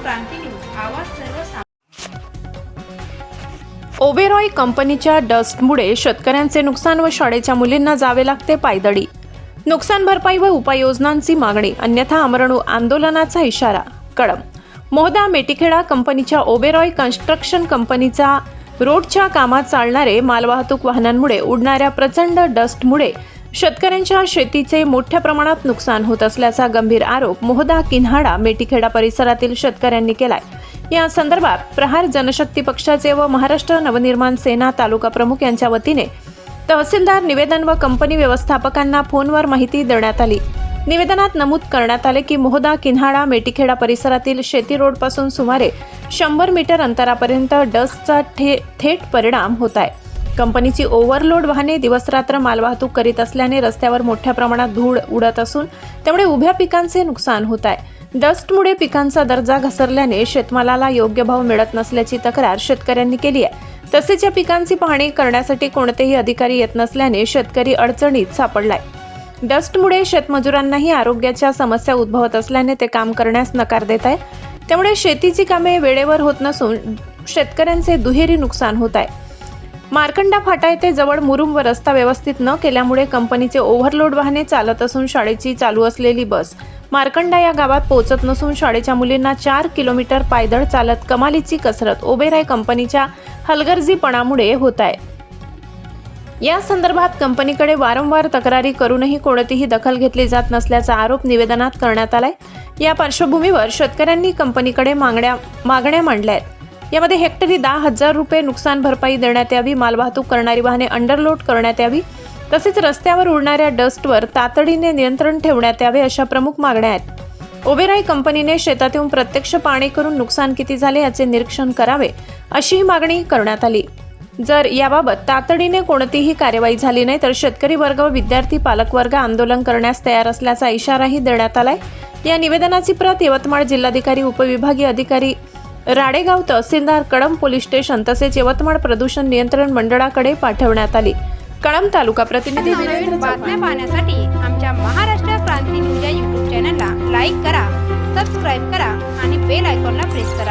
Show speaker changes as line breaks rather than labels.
क्रांती news आवाज सर्वसामान्य।
ओबेरॉय कंपनीच्या डस्टमुळे शेतकऱ्यांचे नुकसान व शाळेच्या मुलींना जावे लागते पायदळी। नुकसान भरपाई व उपाययोजनांची मागणी, अन्यथा आमरण आंदोलनाचा इशारा। कळंब मोहदा मेटीखेडा कंपनीच्या ओबेरॉय कन्स्ट्रक्शन कंपनीचा रोडच्या कामात चालणारे मालवाहतूक वाहनांमुळे उडणाऱ्या प्रचंड डस्टमुळे शेतकऱ्यांच्या शेतीचे मोठ्या प्रमाणात नुकसान होत असल्याचा गंभीर आरोप मोहदा किन्हाडा मेटीखेडा परिसरातील शेतकऱ्यांनी केलाय। या संदर्भात प्रहार जनशक्ती पक्षाचे व महाराष्ट्र नवनिर्माण सेना तालुका प्रमुख यांच्या वतीने तहसीलदार निवेदन व कंपनी व्यवस्थापकांना फोनवर माहिती देण्यात आली। निवेदनात नमूद करण्यात आले की मोहदा किन्हाडा मेटीखेडा परिसरातील शेती रोड पासून सुमारे 100 मीटर अंतरापर्यंत डस्टचा थेट परिणाम होत आहे। कंपनीची ओव्हरलोड वाहने दिवसरात्र मालवाहतूक करीत असल्याने रस्त्यावर मोठ्या प्रमाणात धूळ उडत असून त्यामुळे उभ्या पिकांचे नुकसान होत आहे। डस्टमुळे पिकांचा दर्जा घसरल्याने शेतमालाला योग्य भाव मिळत नसल्याची तक्रार शेतकऱ्यांनी केली आहे। तसेच या पिकांची पाहणी करण्यासाठी कोणतेही अधिकारी येत नसल्याने शेतकरी अडचणीत सापडलाय। डस्टमुळे शेतमजुरांनाही आरोग्याच्या समस्या उद्भवत असल्याने ते काम करण्यास नकार देत आहे। त्यामुळे शेतीची कामे वेळेवर होत नसून शेतकऱ्यांचे दुहेरी नुकसान होत आहे। मार्कंडा फाटा येथे जवळ मुरुम व रस्ता व्यवस्थित न केल्यामुळे कंपनीचे ओव्हरलोड वाहने चालत असून शाळेची चालू असलेली बस मार्कंडा या गावात पोहोचत नसून शाळेच्या मुलींना 4 किलोमीटर पायदळ चालत कमालीची कसरत ओबेरॉय कंपनीच्या हलगर्जीपणामुळे होत आहे। या संदर्भात कंपनीकडे वारंवार तक्रारी करूनही कोणतीही दखल घेतली जात नसल्याचा आरोप निवेदनात करण्यात आलाय। या पार्श्वभूमीवर शेतकऱ्यांनी कंपनीकडे मागण्या मांडल्या आहेत। यामध्ये हेक्टरी 10,000 रुपये नुकसान भरपाई देण्यात यावी, मालवाहतूक करणारी वाहने अंडरलोड करण्यात यावी, तसेच रस्त्यावर उडणाऱ्या डस्टवर तातडीने नियंत्रण ठेवण्यात यावे अशा प्रमुख मागण्या आहेत। ओबेरॉय कंपनीने शेतात येऊन प्रत्यक्ष पाहणी करून नुकसान किती झाले याचे निरीक्षण करावे अशी मागणी करण्यात आली। जर याबाबत तातडीने कोणतीही कार्यवाही झाली नाही तर शेतकरी वर्ग व विद्यार्थी पालकवर्ग आंदोलन करण्यास तयार असल्याचा इशाराही देण्यात आलाय। या निवेदनाची प्रत यवतमाळ जिल्हाधिकारी उपविभागीय अधिकारी राडेगाव तहसीलदार कळंब पोलीस स्टेशन तसेच यवतमाळ प्रदूषण नियंत्रण मंडळाकडे पाठवण्यात आली। कळंब तालुका प्रतिनिधी
बातम्या पाहण्यासाठी आमच्या महाराष्ट्र क्रांती न्यूज या YouTube चॅनलला लाईक करा, सबस्क्राईब करा आणि बेल आयकॉनला प्रेस करा।